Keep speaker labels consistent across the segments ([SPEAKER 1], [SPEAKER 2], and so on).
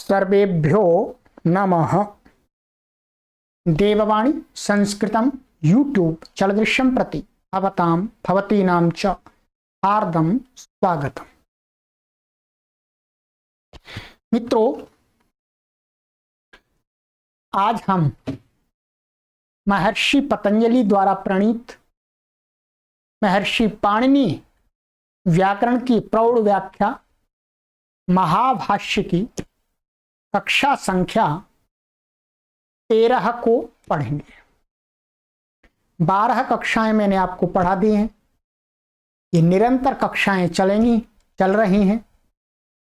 [SPEAKER 1] सर्वेभ्यो नमः। देववाणी संस्कृतं यूट्यूब चलदृश्यं प्रति भवतां भवतीनां च हार्दं स्वागतम्। मित्रों, आज हम महर्षि पतंजलि द्वारा प्रणीत महर्षि पाणिनि व्याकरण की प्रौढ़ व्याख्या महाभाष्य की कक्षा संख्या 13 को पढ़ेंगे। 12 कक्षाएं मैंने आपको पढ़ा दी हैं। ये निरंतर कक्षाएं चल रही हैं।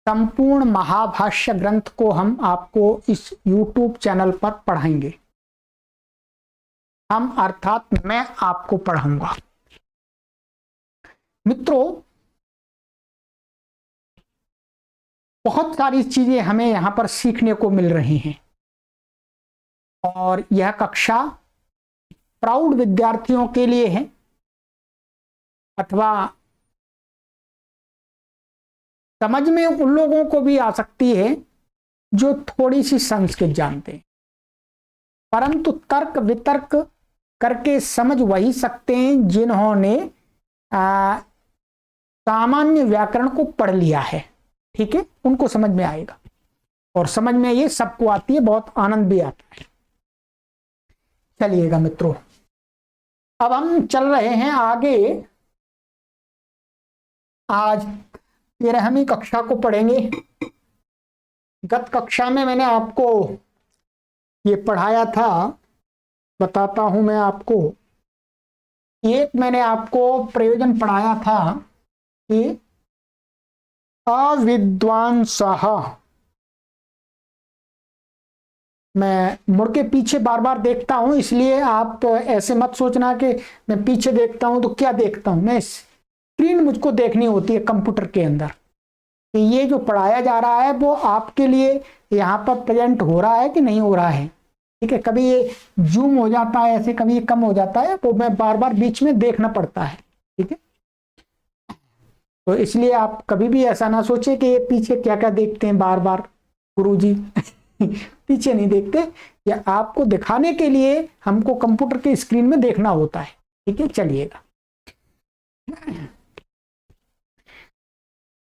[SPEAKER 1] संपूर्ण महाभाष्य ग्रंथ को हम आपको इस YouTube चैनल पर पढ़ाएंगे। हम अर्थात मैं आपको पढ़ाऊंगा। मित्रों, बहुत सारी चीजें हमें यहां पर सीखने को मिल रही हैं और यह कक्षा प्रौढ़ विद्यार्थियों के लिए है अथवा समझ में उन लोगों को भी आ सकती है जो थोड़ी सी संस्कृत जानते हैं, परंतु तर्क वितर्क करके समझ वही सकते हैं जिन्होंने सामान्य व्याकरण को पढ़ लिया है। ठीक है, उनको समझ में आएगा और समझ में ये सबको आती है, बहुत आनंद भी आता है। चलिएगा मित्रों, अब हम चल रहे हैं आगे। आज 13वीं कक्षा को पढ़ेंगे। गत कक्षा में मैंने आपको ये पढ़ाया था, बताता हूं मैं आपको। एक मैंने आपको प्रयोजन पढ़ाया था कि अविद्वांसः। मैं मुड़ के पीछे बार बार देखता हूं, इसलिए आप ऐसे मत सोचना कि मैं पीछे देखता हूं तो क्या देखता हूं। मैं स्क्रीन मुझको देखनी होती है कंप्यूटर के अंदर कि ये जो पढ़ाया जा रहा है वो आपके लिए यहाँ पर प्रेजेंट हो रहा है कि नहीं हो रहा है। ठीक है, कभी ये जूम हो जाता है ऐसे, कभी ये कम हो जाता है, तो मैं बार बार बीच में देखना पड़ता है। ठीक है, तो इसलिए आप कभी भी ऐसा ना सोचे कि ये पीछे क्या क्या देखते हैं बार बार गुरुजी। पीछे नहीं देखते, या आपको दिखाने के लिए हमको कंप्यूटर के स्क्रीन में देखना होता है। ठीक है, चलिएगा।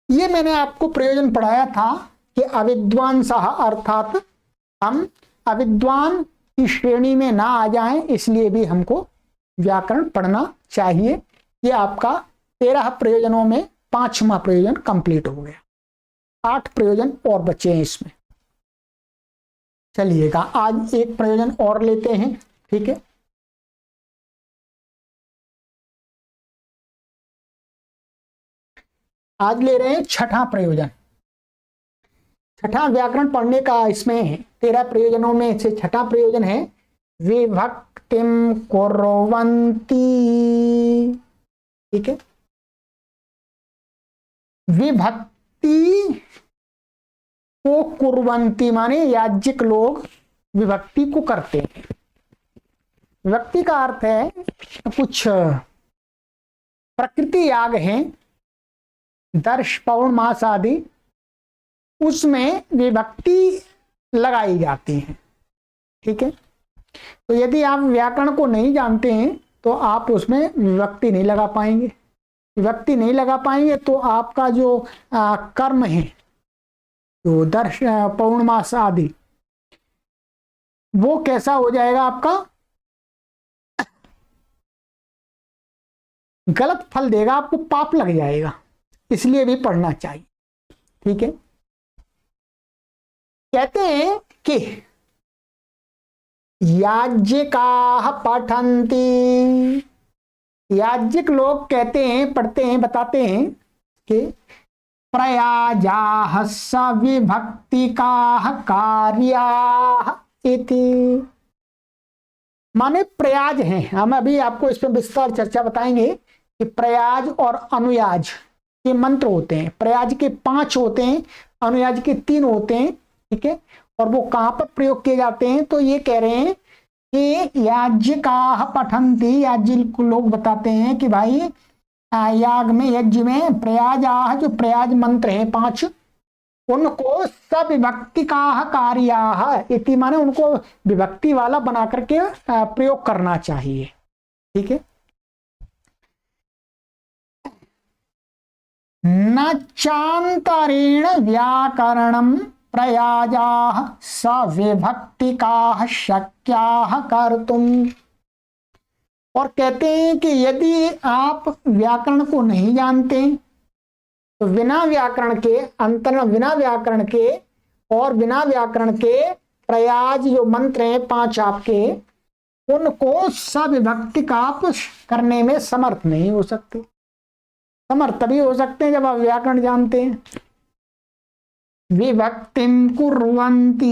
[SPEAKER 1] ये मैंने आपको प्रयोजन पढ़ाया था कि अविद्वांसः अर्थात हम अविद्वान की श्रेणी में ना आ जाएं, इसलिए भी हमको व्याकरण पढ़ना चाहिए। ये आपका 13 प्रयोजनों में 5वां प्रयोजन कंप्लीट हो गया। 8 प्रयोजन और बचे हैं इसमें। चलिएगा, आज एक प्रयोजन और लेते हैं। ठीक है, आज ले रहे हैं 6ठा प्रयोजन। 6ठा व्याकरण पढ़ने का इसमें 13 प्रयोजनों में से 6ठा प्रयोजन है विभक्तिम कुर्वन्ति। ठीक है, विभक्ति को कुर्वन्ति माने याज्ञिक लोग विभक्ति को करते हैं। विभक्ति का अर्थ है कुछ प्रकृति याग हैं, दर्श पौर्णमास आदि, उसमें विभक्ति लगाई जाती है। ठीक है, तो यदि आप व्याकरण को नहीं जानते हैं तो आप उसमें विभक्ति नहीं लगा पाएंगे। विभक्ति नहीं लगा पाएंगे तो आपका जो कर्म है, जो दर्श पौर्णमास आदि, वो कैसा हो जाएगा, आपका गलत फल देगा, आपको पाप लग जाएगा। इसलिए भी पढ़ना चाहिए। ठीक है, कहते हैं कि याज्ञिकाः पठन्ति। याज्ञिक लोग कहते हैं, पढ़ते हैं, बताते हैं कि प्रयाजाः सविभक्तिकाः कार्याः इति। माने प्रयाज हैं। हम अभी आपको इस पर विस्तार चर्चा बताएंगे कि प्रयाज और अनुयाज के मंत्र होते हैं। प्रयाज के 5 होते हैं, अनुयाज के 3 होते हैं। ठीक है, और वो कहां पर प्रयोग किए जाते हैं, तो ये कह रहे हैं कि याज्ञिकाः पठन्ति। याज्ञिक लोग बताते हैं कि भाई याग में, यज्ञ में प्रयाजाः, जो प्रयाज मंत्र हैं 5, उनको सविभक्ति का कार्याः इति माने उनको विभक्ति वाला बना करके प्रयोग करना चाहिए। ठीक है। न चांतरेण व्याकरणम प्रयाजाः सविभक्तिकाः शक्याः कर्तुम। और कहते हैं कि यदि आप व्याकरण को नहीं जानते तो बिना व्याकरण के अंतर, बिना व्याकरण के और बिना व्याकरण के प्रयाज जो मंत्र हैं 5 आपके, उनको सविभक्ति का आप करने में समर्थ नहीं हो सकते। समर्थ तभी हो सकते हैं जब आप व्याकरण जानते हैं। विभक्तिम कुर्वन्ति,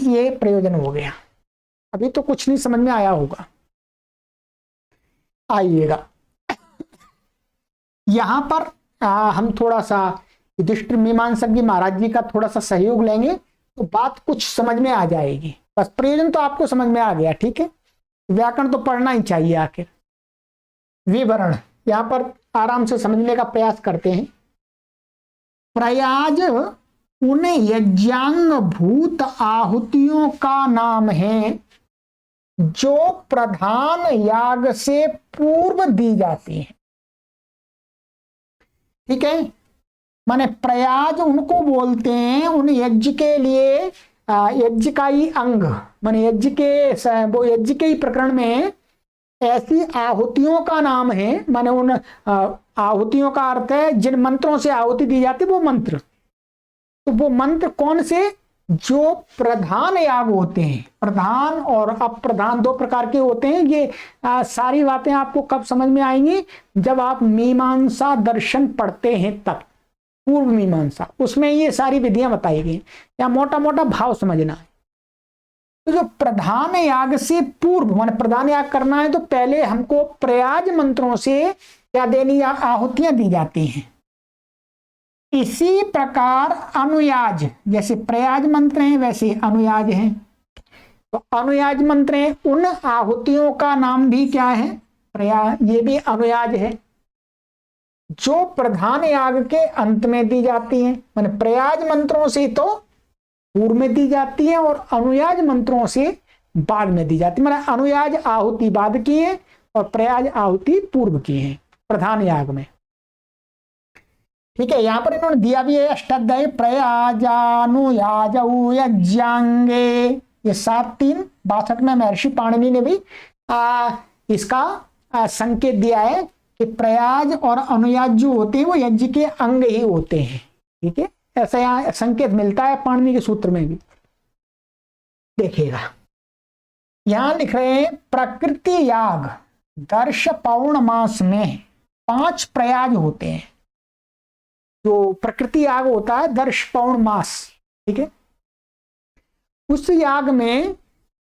[SPEAKER 1] ये प्रयोजन हो गया। अभी तो कुछ नहीं समझ में आया होगा, आइएगा यहां पर हम थोड़ा सा युधिष्ठिर मीमांसक जी महाराज जी का थोड़ा सा सहयोग लेंगे तो बात कुछ समझ में आ जाएगी। बस प्रयोजन तो आपको समझ में आ गया। ठीक है। व्याकरण तो पढ़ना ही चाहिए आखिर। विवरण यहां पर आराम से समझने का प्रयास करते हैं। प्रयाज उन यज्ञांग भूत आहुतियों का नाम है जो प्रधान याग से पूर्व दी जाती है। ठीक है। माने प्रयाज उनको बोलते हैं, उन यज्ञ के लिए यज्ञ का ही अंग, माने यज्ञ के वो यज्ञ के ही प्रकरण में ऐसी आहुतियों का नाम है। माने उन आहुतियों का अर्थ है जिन मंत्रों से आहुति दी जाती वो मंत्र। तो वो मंत्र कौन से? जो प्रधान याग होते हैं। प्रधान और अप्रधान 2 प्रकार के होते हैं। ये सारी बातें आपको कब समझ में आएंगी? जब आप मीमांसा दर्शन पढ़ते हैं तब, पूर्व मीमांसा, उसमें ये सारी विधियां बताई गई। या मोटा मोटा भाव समझना है। तो जो प्रधान याग से पूर्व मान प्रधान याग करना है तो पहले हमको प्रयाज मंत्रों से क्या देनी, आहुतियां दी जाती हैं। इसी प्रकार अनुयाज, जैसे प्रयाज मंत्र हैं वैसे अनुयाज हैं। तो अनुयाज मंत्र हैं, उन आहुतियों का नाम भी क्या है? प्रयाज। ये भी अनुयाज है जो प्रधान याग के अंत में दी जाती हैं। माने प्रयाज मंत्रों से तो पूर्व में दी जाती है और अनुयाज मंत्रों से बाद में दी जाती है। माने अनुयाज आहुति बाद की है और प्रयाज आहुति पूर्व की है प्रधान याग में। ठीक है। यहां पर इन्होंने दिया भी है अष्टाध्यायी प्रयाजानुयाजौ यज्ञांगे, ये 7-3 62 में महर्षि पाणिनि ने भी इसका संकेत दिया है कि प्रयाज और अनुयाज जो होते हैं वो यज्ञ के अंग ही होते हैं। ठीक है। ऐसा यहाँ संकेत मिलता है पाणिनि के सूत्र में भी। देखिएगा यहां लिख रहे हैं प्रकृति याग दर्श पौर्णमास में 5 प्रयाज होते हैं। जो प्रकृति याग होता है दर्श पौर्णमास, ठीक है, उस याग में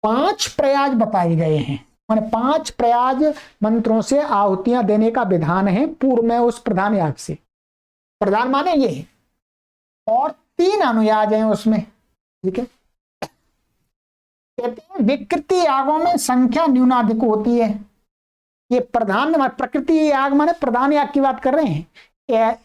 [SPEAKER 1] 5 प्रयाज बताए गए हैं। माने 5 प्रयाज मंत्रों से आहुतियां देने का विधान है पूर्व में उस प्रधान याग से। प्रधान माने ये है और 3 अनुयाज हैं उसमें। ठीक है। कहते हैं विकृति यागों में संख्या न्यूनाधिक होती है। ये प्रधान प्रकृति याग माने प्रधान याग की बात कर रहे हैं।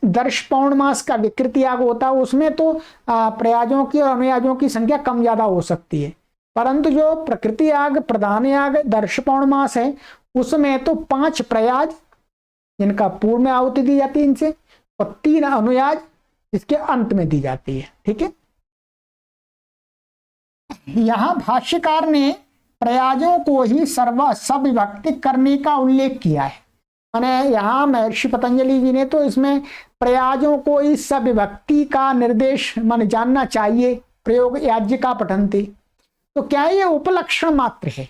[SPEAKER 1] दर्श पौर्णमास का विकृति याग होता है, उसमें तो प्रयाजों की और अनुयाजों की संख्या कम ज्यादा हो सकती है। परंतु जो प्रकृति याग प्रधान याग दर्श पौर्णमास है उसमें तो 5 प्रयाज जिनका पूर्व में आहुति दी जाती है इनसे, और 3 अनुयाज इसके अंत में दी जाती है। ठीक है। यहां भाष्यकार ने प्रयाजों को ही सविभक्ति करने का उल्लेख किया है। माने यहाँ महर्षि पतंजलि जी ने तो इसमें प्रयाजों को इस सविभक्ति का निर्देश माने जानना चाहिए। प्रयोग याज्य का पठन्ति, तो क्या ये उपलक्षण मात्र है?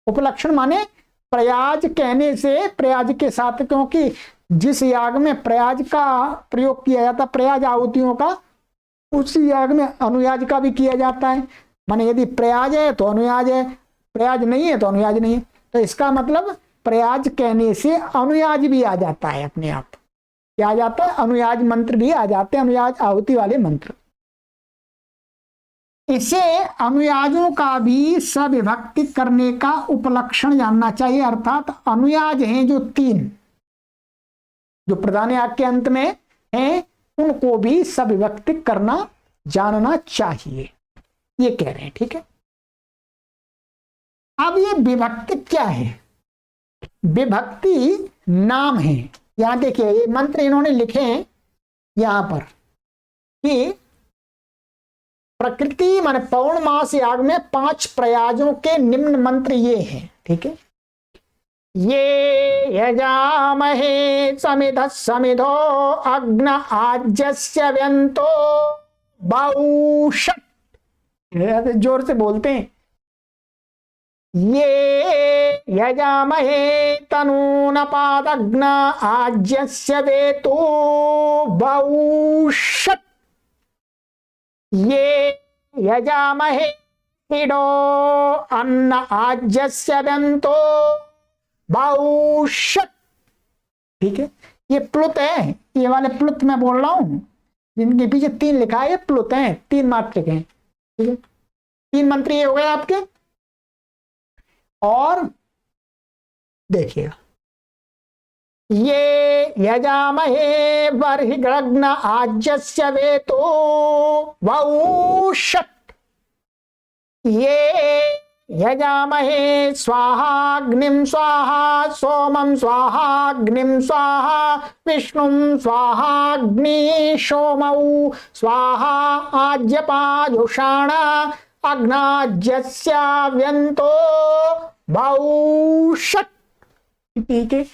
[SPEAKER 1] उपलक्षण माने प्रयाज कहने से प्रयाज के साथ, क्योंकि जिस याग में प्रयाज का प्रयोग किया जाता प्रयाज आहुतियों का, उस याग में अनुयाज का भी किया जाता है। माने यदि प्रयाज है तो अनुयाज है, प्रयाज नहीं है तो अनुयाज नहीं है। तो इसका मतलब प्रयाज कहने से अनुयाज भी आ जाता है अपने आप। क्या आ जाता है? अनुयाज मंत्र भी आ जाते हैं, अनुयाज आहुति वाले मंत्र। इसे अनुयाजों का भी सविभक्ति करने का उपलक्षण जानना चाहिए। अर्थात अनुयाज हैं जो 3 जो प्रधान याग के अंत में हैं उनको भी सविभक्ति करना जानना चाहिए, ये कह रहे हैं। ठीक है, अब ये विभक्ति क्या है? विभक्ति नाम है। यहां देखिए ये मंत्र इन्होंने लिखे हैं यहां पर कि प्रकृति माने पौर्णमास याग में 5 प्रयाजों के निम्न मंत्र ये हैं। ठीक है, ये यजामहे समिधः समिधो अग्न आज्यस्य व्यंतो बहुषट, जोर से बोलते हैं, ये यजामहे तनूनपादग्न आज्यस्य वेतो बहुषट, ये यजामहे हिडो अन्न आज्यस्य व्यंतो बहुषट। ठीक है, ये प्लुत है, ये वाले प्लुत मैं बोल रहा हूं जिनके पीछे 3 लिखा है, ये प्लुत हैं, 3 मात्रक हैं। ठीक है, 3 मंत्र ये हो गए आपके। और देखिएगा, ये यजामहे बर्हिग्रग्न आज्यस्य वेतो बहुषट, ये यजामहे स्वाहाग्निं स्वाहा सोमं स्वाहाग्निं स्वाहा विष्णुं स्वाहाग्नि सोमौ स्वाहा आज्यपायुषाण अग्नाज्यस्य व्यंतो बहुषट। ठीक है,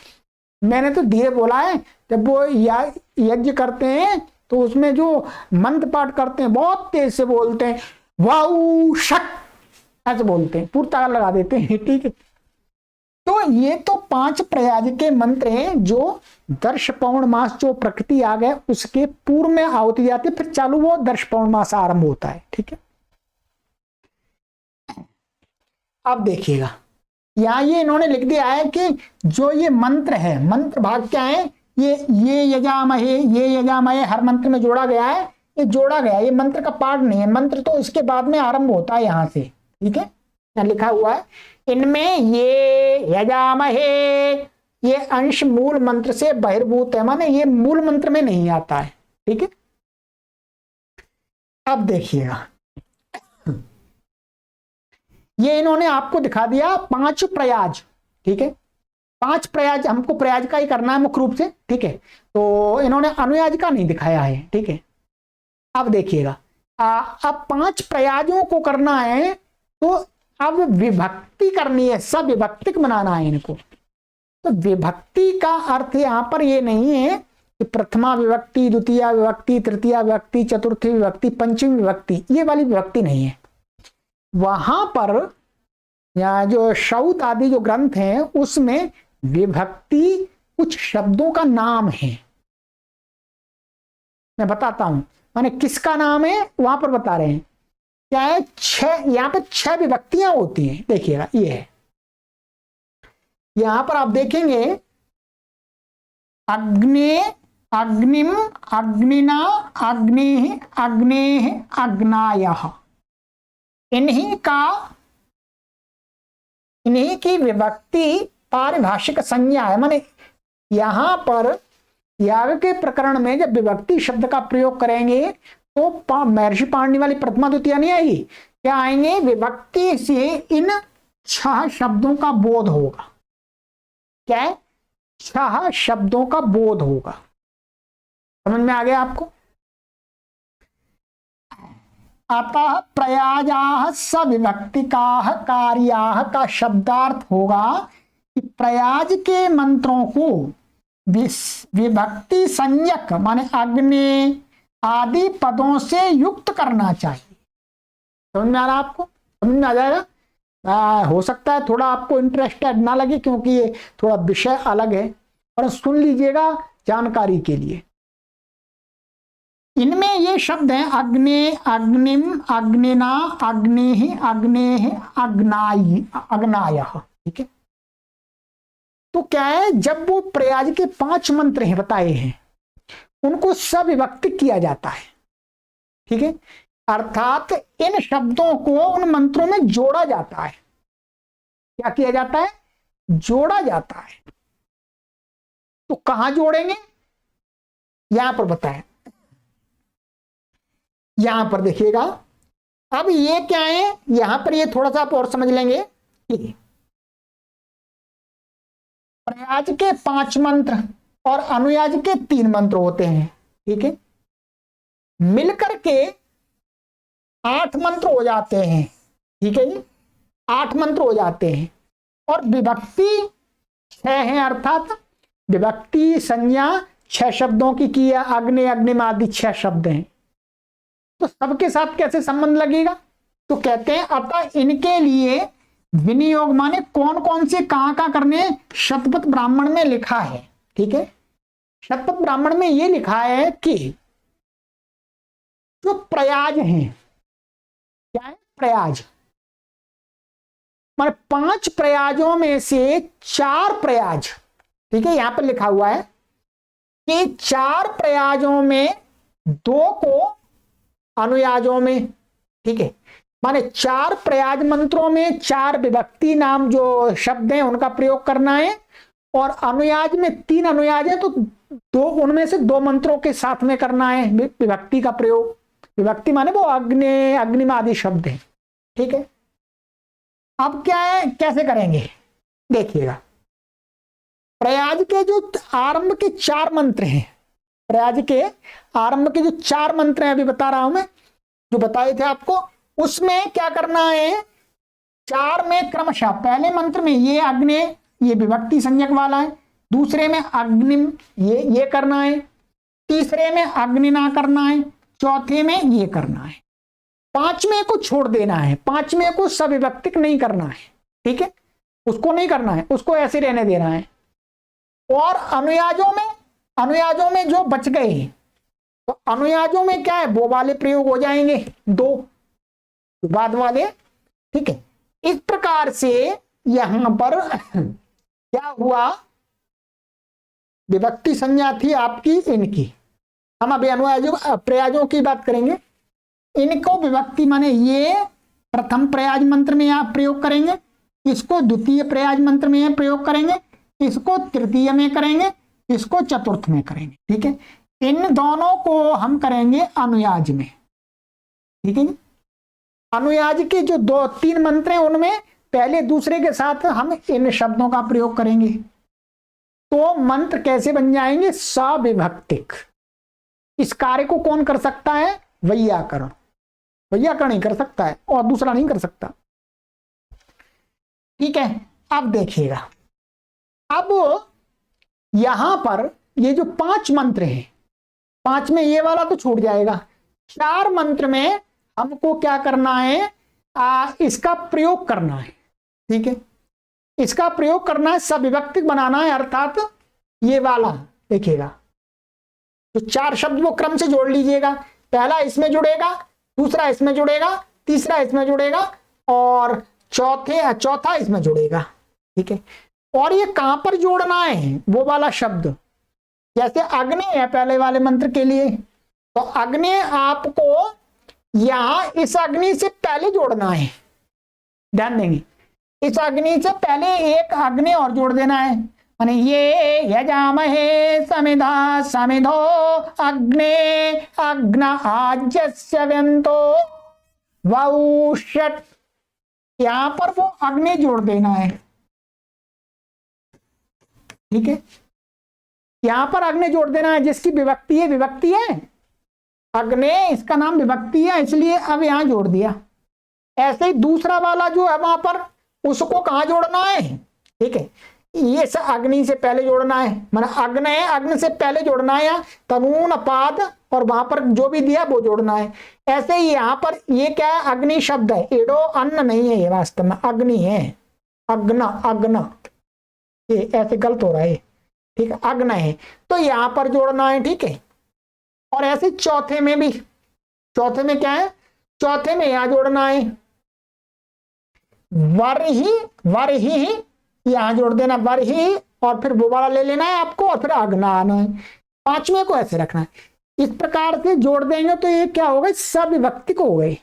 [SPEAKER 1] मैंने तो धीरे बोला है, जब वो यज्ञ करते हैं तो उसमें जो मंत्र पाठ करते हैं बहुत तेज से बोलते हैं, बहुषट ऐसे बोलते हैं, पूर्ता लगा देते हैं। ठीक है, तो ये तो 5 प्रयाज के मंत्र हैं जो दर्श पौर्णमास जो प्रकृति आ गए उसके पूर्व में आहुति जाती है, फिर चालू वो दर्श पौर्णमास आरंभ होता है। ठीक है, अब देखिएगा यहां ये इन्होंने लिख दिया है कि जो ये मंत्र है, मंत्र भाग क्या है, ये यजामहे हर मंत्र में जोड़ा गया है, ये जोड़ा गया, ये मंत्र का पाठ नहीं है, मंत्र तो इसके बाद में आरंभ होता है यहां से। ठीक है, यहाँ लिखा हुआ है इनमें ये यजामहे, ये अंश मूल मंत्र से बहिर्भूत है, माने ये मूल मंत्र में नहीं आता है। ठीक है, अब देखिएगा ये इन्होंने आपको दिखा दिया 5 प्रयाज। ठीक है, 5 प्रयाज, हमको प्रयाज का ही करना है मुख्य रूप से। ठीक है, तो इन्होंने अनुयाज का नहीं दिखाया है। ठीक है, अब देखिएगा अब 5 प्रयाजों को करना है तो अब विभक्ति करनी है, सब विभक्तिक बनाना है इनको। तो विभक्ति का अर्थ यहां पर ये नहीं है कि प्रथमा विभक्ति, द्वितीय विभक्ति, तृतीय विभक्ति, चतुर्थी विभक्ति, पंचमी विभक्ति, ये वाली विभक्ति नहीं है। वहां पर या जो शौत आदि जो ग्रंथ हैं उसमें विभक्ति कुछ शब्दों का नाम है, मैं बताता हूं, माने किसका नाम है वहां पर बता रहे हैं। क्या है, 6, यहां पर 6 विभक्तियां होती हैं। देखिएगा ये है, यहां पर आप देखेंगे अग्ने, अग्निम, अग्निना, अग्नि, अग्ने, अग्नायः, इन्हीं की विभक्ति पारिभाषिक संज्ञा है। माने यहां पर याग के प्रकरण में जब विभक्ति शब्द का प्रयोग करेंगे तो महर्षि पाणिनि वाली प्रथमा द्वितीय नहीं आएगी, क्या आएंगे, विभक्ति से इन 6 शब्दों का बोध होगा। क्या है, 6 शब्दों का बोध होगा। समझ में आ गया आपको? अतः प्रयाजाः सविभक्तिकाः कार्याः का शब्दार्थ होगा कि प्रयाज के मंत्रों को विभक्ति संज्ञक माने अग्नि आदि पदों से युक्त करना चाहिए। समझ में आ रहा आपको? समझ में आ जाएगा। हो सकता है थोड़ा आपको इंटरेस्टेड ना लगे क्योंकि ये थोड़ा विषय अलग है, पर सुन लीजिएगा जानकारी के लिए। इनमें ये शब्द हैं अग्नि, अग्निम, अग्निना, अग्नि, अग्ने, अग्नाई, अग्नायः। ठीक है, तो क्या है, जब वो प्रयाज के 5 मंत्र हैं बताए हैं उनको सविभक्ति किया जाता है। ठीक है, अर्थात इन शब्दों को उन मंत्रों में जोड़ा जाता है। क्या किया जाता है, जोड़ा जाता है। तो कहां जोड़ेंगे, यहां पर बताएं, यहां पर देखिएगा, अब ये क्या है, यहां पर ये थोड़ा सा आप और समझ लेंगे कि प्रयाज के 5 मंत्र और अनुयाज के 3 मंत्र होते हैं, ठीक है, मिलकर के 8 मंत्र हो जाते हैं, ठीक है जी, 8 मंत्र हो जाते हैं। और विभक्ति 6 है, अर्थात विभक्ति संज्ञा 6 शब्दों की है, अग्नि अग्निम आदि 6 शब्द हैं। तो सबके साथ कैसे संबंध लगेगा, तो कहते हैं अतः इनके लिए विनियोग माने कौन कौन से कहां करने, शतपथ ब्राह्मण में लिखा है, ठीक है, शतपथ ब्राह्मण में यह लिखा है कि जो प्रयाज हैं, क्या है प्रयाज, माने 5 प्रयाजों में से 4 प्रयाज, ठीक है, यहां पर लिखा हुआ है कि 4 प्रयाजों में 2 को अनुयाजों में, ठीक है, माने 4 प्रयाज मंत्रों में 4 विभक्ति नाम जो शब्द हैं उनका प्रयोग करना है, और अनुयाज में 3 अनुयाज है तो 2 उनमें से 2 मंत्रों के साथ में करना है विभक्ति का प्रयोग। विभक्ति माने वो अग्नि अग्निम आदि शब्द है, ठीक है। अब क्या है, कैसे करेंगे देखिएगा, प्रयाज के जो आरंभ के 4 मंत्र हैं, प्रयाज के आरंभ के जो 4 मंत्र हैं, अभी बता रहा हूं मैं, जो बताए थे आपको, उसमें क्या करना है, 4 में क्रमशः पहले मंत्र में ये अग्नि, ये विभक्ति संज्ञक वाला है, दूसरे में अग्निम ये करना है, तीसरे में अग्निना करना है, चौथे में ये करना है, 5वें को छोड़ देना है, 5वें को सविभक्तिक नहीं करना है, ठीक है, उसको नहीं करना है, उसको ऐसे रहने देना है। और अनुयाजों में जो बच गए, तो अनुयाजों में क्या है, वो वाले प्रयोग हो जाएंगे 2 बाद वाले, ठीक है। इस प्रकार से यहां पर क्या हुआ, विभक्ति संज्ञा थी आपकी इनकी, हम अभी अनुयाजों प्रयाजों की बात करेंगे, इनको विभक्ति माने ये प्रथम प्रयाज मंत्र में आप प्रयोग करेंगे, इसको द्वितीय प्रयाज मंत्र में प्रयोग करेंगे, इसको तृतीय में करेंगे, इसको चतुर्थ में करेंगे, ठीक है। इन दोनों को हम करेंगे अनुयाज में, ठीक है। अनुयाज के जो 2-3 मंत्र हैं उनमें पहले दूसरे के साथ हम इन शब्दों का प्रयोग करेंगे, तो मंत्र कैसे बन जाएंगे, सविभक्तिक। इस कार्य को कौन कर सकता है, वैयाकरण, वैयाकरण ही कर सकता है और दूसरा नहीं कर सकता, ठीक है। अब देखिएगा, अब यहां पर ये जो 5 मंत्र हैं, 5 में ये वाला तो छूट जाएगा, 4 मंत्र में हमको क्या करना है, इसका प्रयोग करना है, ठीक है, इसका प्रयोग करना है, सविभक्तिक बनाना है, अर्थात ये वाला देखिएगा, तो 4 शब्द वो क्रम से जोड़ लीजिएगा, पहला इसमें जुड़ेगा, दूसरा इसमें जुड़ेगा, तीसरा इसमें जुड़ेगा और चौथा इसमें जुड़ेगा, ठीक है। और ये कहां पर जोड़ना है, वो वाला शब्द, जैसे अग्नि है पहले वाले मंत्र के लिए, तो अग्नि आपको यहां इस अग्नि से पहले जोड़ना है, ध्यान देंगे, इस अग्नि से पहले एक अग्नि और जोड़ देना है, माने ये यजामहे समिधा समिधो अग्ने अग्न आज्यस्य व्यंतो वौषट, यहां पर वो अग्नि जोड़ देना है, ठीक है, यहां पर अग्नि जोड़ देना है, जिसकी विभक्ति है अग्नि, इसका नाम विभक्ति है, इसलिए अब यहां जोड़ दिया। ऐसे ही दूसरा वाला जो है वहां पर, उसको कहां जोड़ना है, ठीक है, ये अग्नि से पहले जोड़ना है, माना अग्नि है, अग्नि से पहले जोड़ना है, तनून पाद और वहां पर जो भी दिया वो जोड़ना है। ऐसे ही यहां पर ये क्या है, अग्नि शब्द है, एडो अन्न नहीं है, ये वास्तव में अग्नि है, अग्न, ये ऐसे गलत हो रहा है, ठीक है, अग्नि है, तो यहां पर जोड़ना है, ठीक है। और ऐसे चौथे में भी, चौथे में क्या है, चौथे में यहां जोड़ना है, वरही यहां जोड़ देना, वरही, और फिर वो वाला ले लेना है आपको, और फिर अग्ना आना है, 5वें को ऐसे रखना है। इस प्रकार से जोड़ देंगे तो ये क्या होगा, सविभक्तिक हो गए।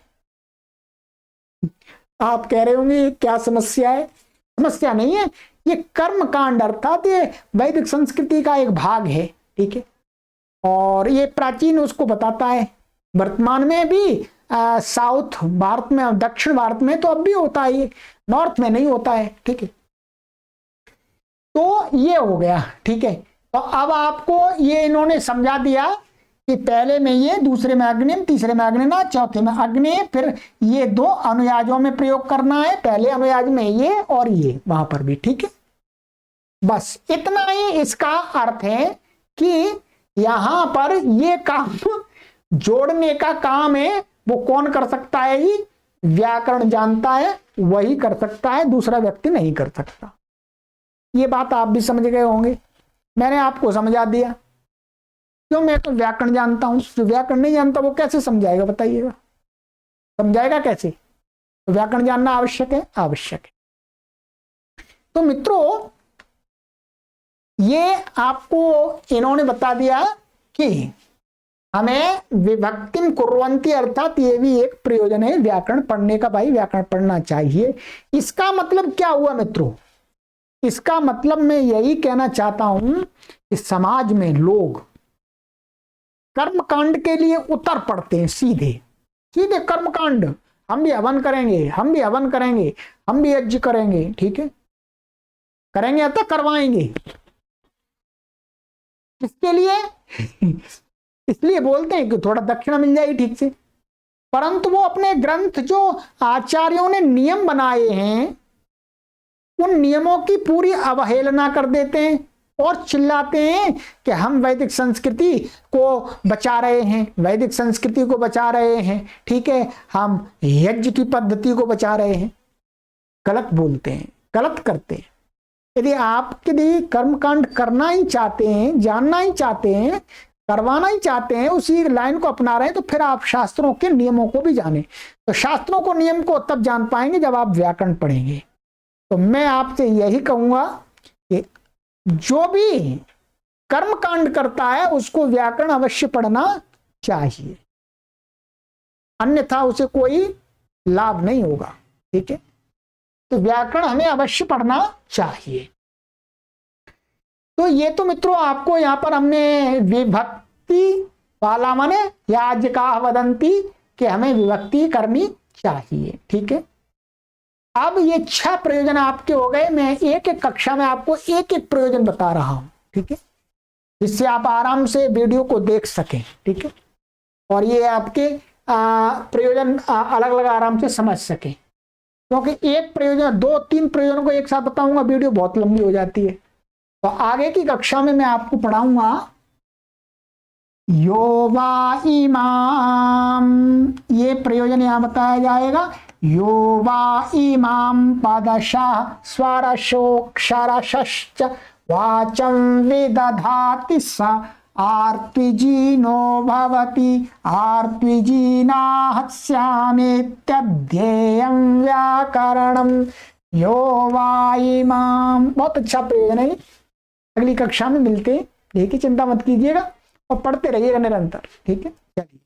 [SPEAKER 1] आप कह रहे होंगे क्या समस्या है, समस्या नहीं है, ये कर्म कांड अर्थात ये वैदिक संस्कृति का एक भाग है, ठीक है, और ये प्राचीन उसको बताता है, वर्तमान में भी साउथ भारत में, दक्षिण भारत में तो अब भी होता है, ये नॉर्थ में नहीं होता है। ठीक है, तो ये हो गया। ठीक है, तो अब आपको ये इन्होंने समझा दिया कि पहले में ये, दूसरे में अग्निम, तीसरे में अग्निना, चौथे में अग्नि, फिर ये दो अनुयाजों में प्रयोग करना है, पहले अनुयाज में ये और ये वहां पर भी। ठीक है, बस इतना ही इसका अर्थ है कि यहां पर ये काम जोड़ने का काम है, वो कौन कर सकता है? जी, व्याकरण जानता है वही कर सकता है, दूसरा व्यक्ति नहीं कर सकता। ये बात आप भी समझ गए होंगे, मैंने आपको समझा दिया। क्यों? मैं तो व्याकरण जानता हूं, जो व्याकरण नहीं जानता वो कैसे समझाएगा? बताइएगा, समझाएगा कैसे? तो व्याकरण जानना आवश्यक है, आवश्यक है। तो मित्रों, ये आपको इन्होंने बता दिया कि हमें विभक्तिम कुर्वन्ति, अर्थात ये भी एक प्रयोजन है व्याकरण पढ़ने का। भाई व्याकरण पढ़ना चाहिए। इसका मतलब क्या हुआ मित्रों? इसका मतलब मैं यही कहना चाहता हूं कि समाज में लोग कर्मकांड के लिए उतर पड़ते हैं, सीधे सीधे कर्मकांड। हम भी हवन करेंगे, हम भी हवन करेंगे, हम भी यज्ञ करेंगे। ठीक है, करेंगे अतः करवाएंगे। इसके लिए इसलिए बोलते हैं कि थोड़ा दक्षिणा मिल जाएगी ठीक से, परंतु वो अपने ग्रंथ जो आचार्यों ने नियम बनाए हैं उन नियमों की पूरी अवहेलना कर देते हैं और चिल्लाते हैं कि हम वैदिक संस्कृति को बचा रहे हैं, वैदिक संस्कृति को बचा रहे हैं। ठीक है, हम यज्ञ की पद्धति को बचा रहे हैं। गलत बोलते हैं, गलत करते हैं। यदि आप यदि कर्मकांड करना ही चाहते हैं, जानना ही चाहते हैं, करवाना ही चाहते हैं, उसी लाइन को अपना रहे हैं, तो फिर आप शास्त्रों के नियमों को भी जानें। तो शास्त्रों को, नियम को तब जान पाएंगे जब आप व्याकरण पढ़ेंगे। तो मैं आपसे यही कहूंगा कि जो भी कर्मकांड करता है उसको व्याकरण अवश्य पढ़ना चाहिए, अन्यथा उसे कोई लाभ नहीं होगा। ठीक है, तो व्याकरण हमें अवश्य पढ़ना चाहिए। तो ये तो मित्रों आपको यहां पर हमने विभक्ति वाला माने याज का वदंती कि हमें विभक्ति करनी चाहिए। ठीक है, अब ये 6 प्रयोजन आपके हो गए। मैं एक एक कक्षा में आपको एक एक प्रयोजन बता रहा हूं। ठीक है, जिससे आप आराम से वीडियो को देख सकें। ठीक है, और ये आपके प्रयोजन अलग अलग आराम से समझ सकें, क्योंकि एक प्रयोजन 2-3 प्रयोजनों को एक साथ बताऊंगा वीडियो बहुत लंबी हो जाती है। तो आगे की कक्षा में मैं आपको पढ़ाऊंगा यो वा इमाम, ये प्रयोजन यहां बताया जाएगा। यो वा इमाम पदशः स्वरशोक्षरश्च वाचं विदधाति स आर्त्विजीनो भवति आर्त्विजीनाहस्यामेत्यध्येयं व्याकरणं यो वा इमाम। बहुत अच्छा प्रयोजन है। अगली कक्षा में मिलते हैं। ठीक है, चिंता मत कीजिएगा और पढ़ते रहिएगा निरंतर। ठीक है, चलिए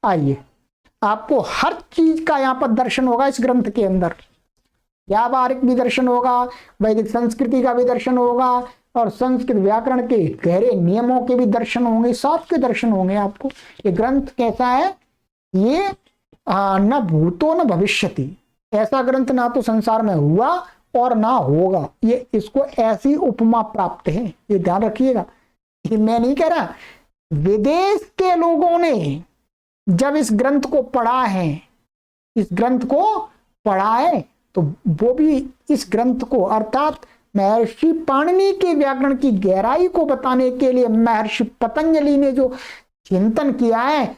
[SPEAKER 1] आइए, आपको हर चीज का यहाँ पर दर्शन होगा इस ग्रंथ के अंदर। व्यावहारिक भी दर्शन होगा, वैदिक संस्कृति का भी दर्शन होगा, और संस्कृत व्याकरण के गहरे नियमों के भी दर्शन होंगे, सबके दर्शन होंगे आपको। ये ग्रंथ कैसा है? ये न भूतो न भविष्यति, ऐसा ग्रंथ ना तो संसार में हुआ और ना होगा। ये इसको ऐसी उपमा प्राप्त है, ये ध्यान रखिएगा। ये मैं नहीं कह रहा, विदेश के लोगों ने जब इस ग्रंथ को पढ़ा है, इस ग्रंथ को पढ़ा है, तो वो भी इस ग्रंथ को, अर्थात महर्षि पाणिनि के व्याकरण की गहराई को बताने के लिए महर्षि पतंजलि ने जो चिंतन किया है,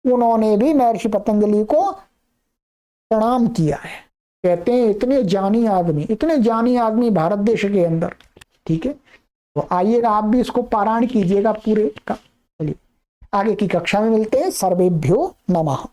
[SPEAKER 1] उन्होंने भी महर्षि पतंजलि को प्रणाम किया है। कहते हैं इतने जानी आदमी, इतने जानी आदमी भारत देश के अंदर। ठीक है, तो आइएगा आप भी इसको पारायण कीजिएगा पूरे का। चलिए आगे की कक्षा में मिलते हैं। सर्वेभ्यो नमः।